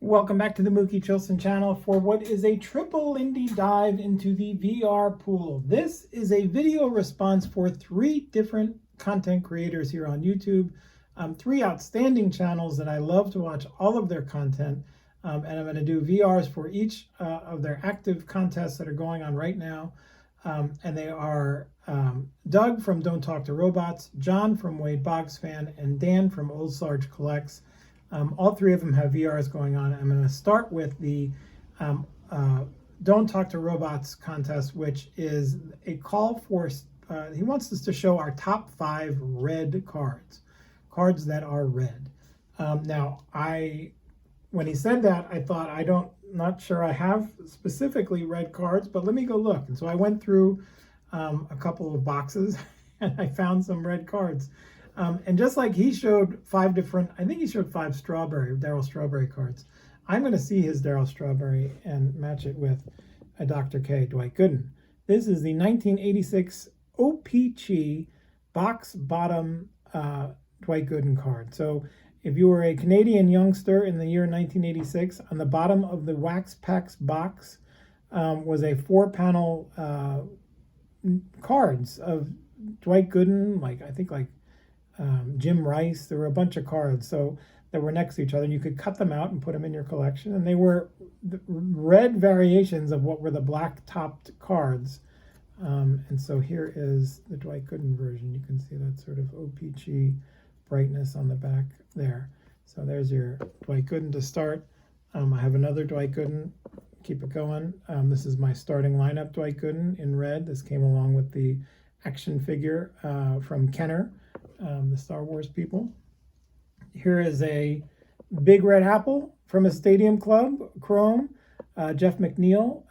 Welcome back to the Mookie Chillson channel for what is a triple Lindy dive into the VR pool. This is a video response for 3 different content creators here on YouTube. 3 outstanding channels that I love to watch all of their content. And I'm going to do VRs for each of their active contests that are going on right now. And they are Doug from Don't Talk to Robots, John from Wade Boggs Fan, and Dan from Old Sarge Collects. All 3 of them have VRs going on. I'm going to start with the Don't Talk to Robots contest, which is a call for, he wants us to show our top 5 red cards that are red. Now, when he said that, I thought, not sure I have specifically red cards, but let me go look. And so I went through a couple of boxes and I found some red cards. And just like he showed 5 different, I think he showed 5 Darryl Strawberry cards. I'm going to see his Darryl Strawberry and match it with a Dr. K, Dwight Gooden. This is the 1986 OPC box bottom Dwight Gooden card. So if you were a Canadian youngster in the year 1986, on the bottom of the Wax Packs box was a 4-panel cards of Dwight Gooden, I think Jim Rice. There were a bunch of cards that were next to each other, and you could cut them out and put them in your collection. And they were the red variations of what were the black topped cards. And so here is the Dwight Gooden version. You can see that sort of OPC brightness on the back there. So there's your Dwight Gooden to start. I have another Dwight Gooden. Keep it going. This is my starting lineup Dwight Gooden in red. This came along with the action figure from Kenner. The Star Wars people. Here is a big red apple from a Stadium Club Chrome. Jeff McNeil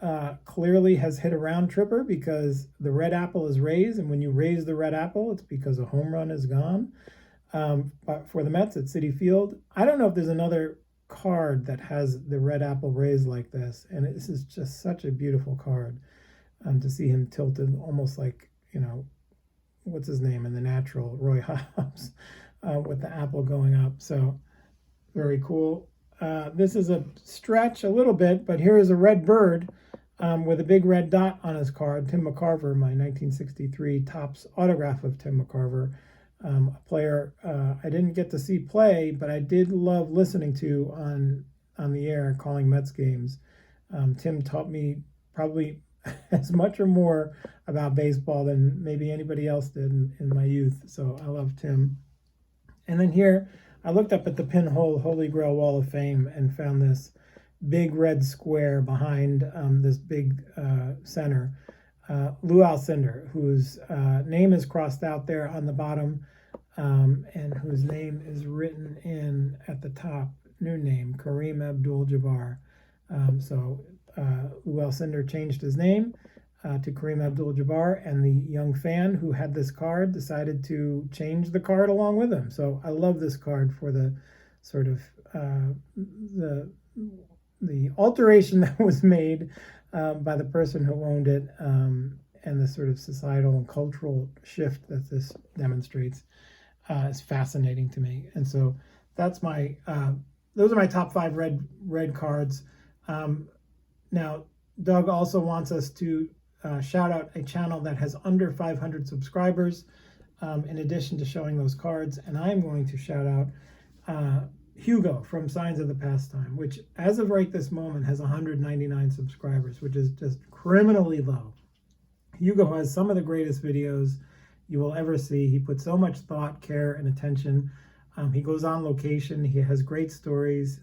clearly has hit a round tripper because the red apple is raised, and when you raise the red apple, it's because a home run is gone. But for the Mets at Citi Field, I don't know if there's another card that has the red apple raised like this, and this is just such a beautiful card to see him tilted almost like, what's his name in The Natural, Roy Hobbs, with the apple going up. So very cool. This is a stretch a little bit, but here is a red bird with a big red dot on his card. Tim McCarver, my 1963 Topps autograph of Tim McCarver, a player I didn't get to see play, but I did love listening to on the air calling Mets games. Tim taught me probably as much or more about baseball than maybe anybody else did in my youth. So I love Tim. And then here, I looked up at the Pinhole Holy Grail Wall of Fame and found this big red square behind this big center. Lou Alcindor, whose name is crossed out there on the bottom, and whose name is written in at the top, new name, Kareem Abdul-Jabbar. Lou Alcindor changed his name to Kareem Abdul-Jabbar, and the young fan who had this card decided to change the card along with him. So I love this card for the sort of the alteration that was made by the person who owned it, and the sort of societal and cultural shift that this demonstrates is fascinating to me. And so that's my those are my top 5 red cards. Now, Doug also wants us to shout out a channel that has under 500 subscribers, in addition to showing those cards. And I'm going to shout out Hugo from Signs of the Pastime, which as of right this moment has 199 subscribers, which is just criminally low. Hugo has some of the greatest videos you will ever see. He puts so much thought, care, and attention. He goes on location. He has great stories.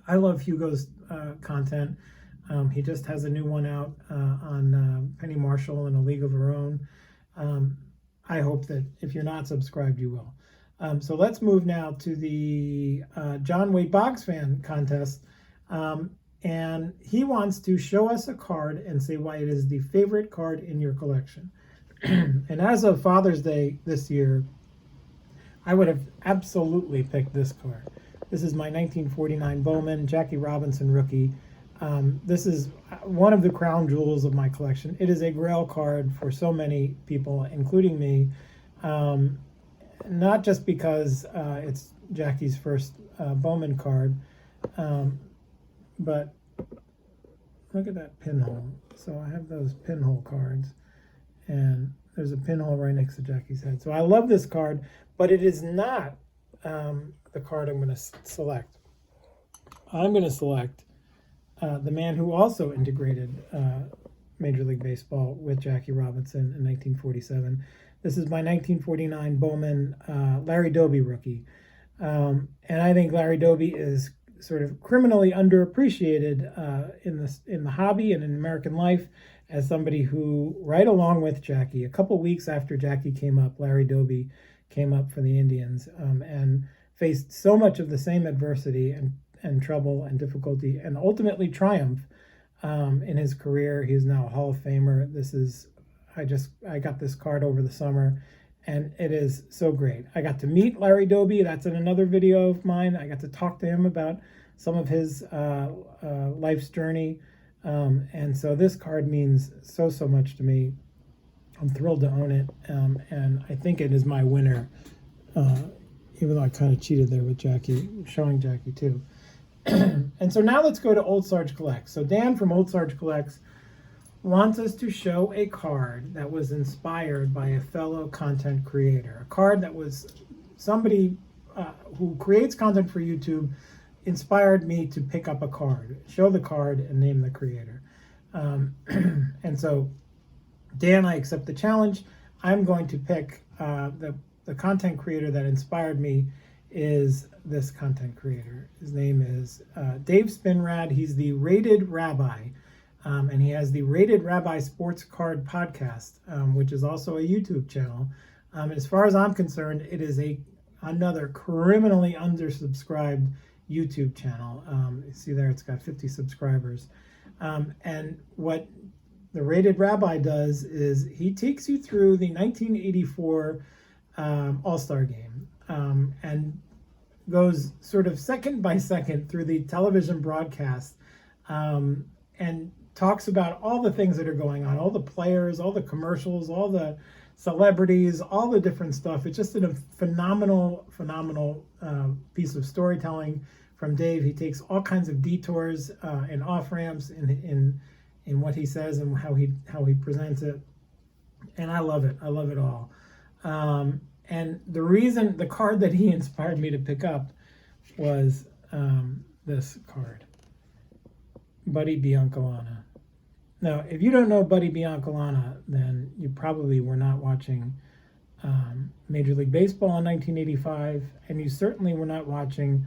I love Hugo's content. He just has a new one out on Penny Marshall and A League of Her Own. I hope that if you're not subscribed, you will. So let's move now to the John Wade Boggs Fan contest. And he wants to show us a card and say why it is the favorite card in your collection. And as of Father's Day this year, I would have absolutely picked this card. This is my 1949 Bowman, Jackie Robinson rookie. This is one of the crown jewels of my collection. It is a grail card for so many people, including me, not just because it's Jackie's first Bowman card, But look at that pinhole. So I have those pinhole cards, and there's a pinhole right next to Jackie's head. So I love this card, but it is not the card I'm going to select. I'm going to select the man who also integrated Major League Baseball with Jackie Robinson in 1947. This is my 1949 Bowman Larry Doby rookie. And I think Larry Doby is sort of criminally underappreciated in the hobby and in American life as somebody who, right along with Jackie, a couple weeks after Jackie came up, Larry Doby came up for the Indians and faced so much of the same adversity and trouble and difficulty and ultimately triumph in his career. He's now a Hall of Famer. I got this card over the summer, and it is so great. I got to meet Larry Doby. That's in another video of mine. I got to talk to him about some of his life's journey. And so this card means so much to me. I'm thrilled to own it. And I think it is my winner, even though I kind of cheated there with Jackie, showing Jackie too. And so now let's go to Old Sarge Collects. So Dan from Old Sarge Collects wants us to show a card that was inspired by a fellow content creator. A card that was somebody who creates content for YouTube inspired me to pick up a card, show the card, and name the creator. And so, Dan, I accept the challenge. I'm going to pick the content creator that inspired me is this content creator. His name is Dave Spinrad. He's the Rated Rabbi. And he has the Rated Rabbi Sports Card Podcast, which is also a YouTube channel. As far as I'm concerned, it is another criminally undersubscribed YouTube channel. You see there, it's got 50 subscribers. And what the Rated Rabbi does is he takes you through the 1984 All-Star Game and goes sort of second by second through the television broadcast and talks about all the things that are going on, all the players, all the commercials, all the celebrities, all the different stuff. It's just a phenomenal piece of storytelling from Dave. He takes all kinds of detours and off ramps in what he says and how he presents it, and I love it. I love it all. And the card that he inspired me to pick up was this card, Buddy Biancalana. Now, if you don't know Buddy Biancalana, then you probably were not watching Major League Baseball in 1985, and you certainly were not watching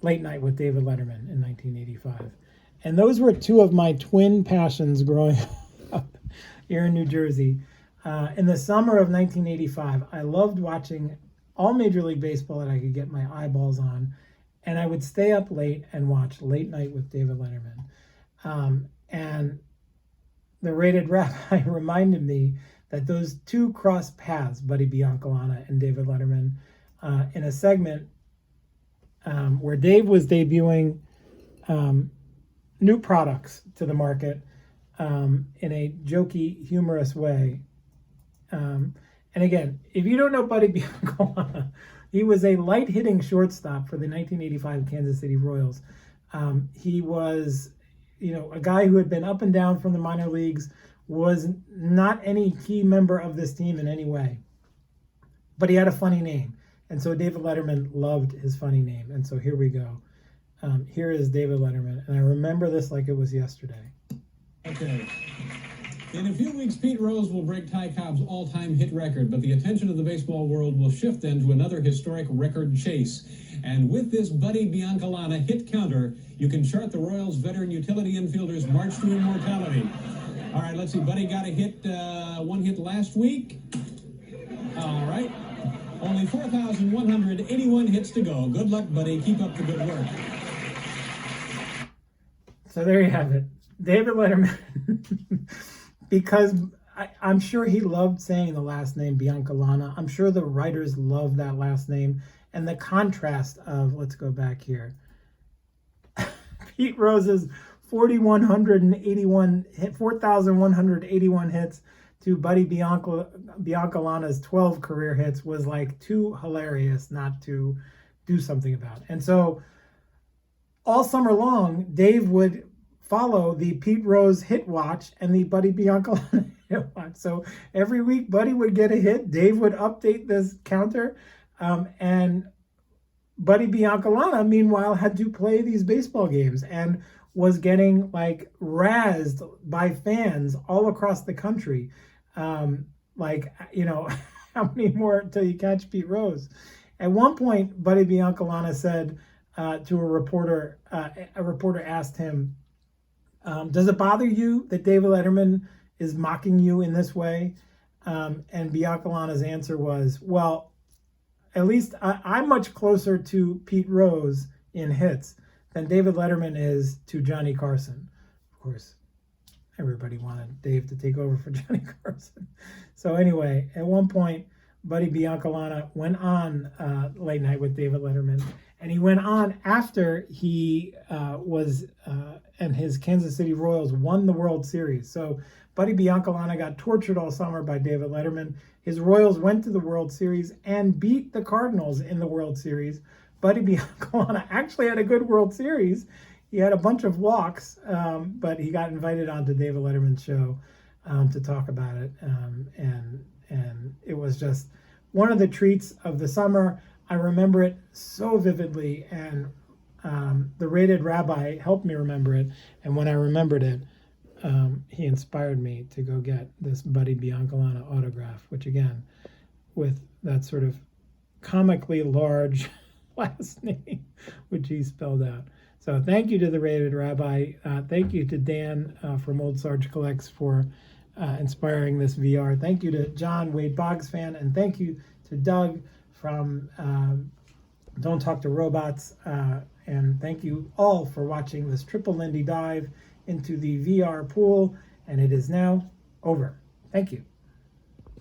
Late Night with David Letterman in 1985. And those were two of my twin passions growing up here in New Jersey. In the summer of 1985, I loved watching all Major League Baseball that I could get my eyeballs on, and I would stay up late and watch Late Night with David Letterman. And the Rated Rabbi reminded me that those two crossed paths, Buddy Biancalana and David Letterman, in a segment where Dave was debuting new products to the market in a jokey, humorous way. And again, if you don't know Buddy Biancalana, he was a light-hitting shortstop for the 1985 Kansas City Royals. He was, a guy who had been up and down from the minor leagues, was not any key member of this team in any way. But he had a funny name. And so David Letterman loved his funny name. And so here we go. Here is David Letterman. And I remember this like it was yesterday. Okay. In a few weeks, Pete Rose will break Ty Cobb's all-time hit record, but the attention of the baseball world will shift then to another historic record chase. And with this Buddy Biancalana hit counter, you can chart the Royals' veteran utility infielders' march to immortality. All right, let's see. Buddy got a hit, one hit last week. All right. Only 4,181 hits to go. Good luck, Buddy. Keep up the good work. So there you have it. David Letterman. Because I'm sure he loved saying the last name Biancalana. I'm sure the writers loved that last name. And the contrast of, let's go back here, Pete Rose's 4,181 hits to Buddy Biancalana's 12 career hits was like too hilarious not to do something about. And so all summer long, Dave would follow the Pete Rose hit watch and the Buddy Biancalana hit watch. So every week, Buddy would get a hit. Dave would update this counter, and Buddy Biancalana, meanwhile, had to play these baseball games and was getting like razzed by fans all across the country. Like, you know, how many more until you catch Pete Rose? At one point, Buddy Biancalana said to a reporter asked him, does it bother you that David Letterman is mocking you in this way? And Biancalana's answer was, well, at least I'm much closer to Pete Rose in hits than David Letterman is to Johnny Carson. Of course, everybody wanted Dave to take over for Johnny Carson. So anyway, at one point, Buddy Biancalana went on Late Night with David Letterman, and he went on after he and his Kansas City Royals won the World Series. So Buddy Biancalana got tortured all summer by David Letterman. His Royals went to the World Series and beat the Cardinals in the World Series. Buddy Biancalana actually had a good World Series. He had a bunch of walks, but he got invited onto David Letterman's show to talk about it. And it was just one of the treats of the summer. I remember it so vividly, and the Rated Rabbi helped me remember it. And when I remembered it, he inspired me to go get this Buddy Biancalana autograph, which again, with that sort of comically large last name, which he spelled out. So thank you to the Rated Rabbi. Thank you to Dan from Old Sarge Collects for inspiring this VR. Thank you to John, Wade Boggs fan, and thank you to Doug from Don't Talk to Robots. And thank you all for watching this Triple Lindy dive into the VR pool, and it is now over. Thank you.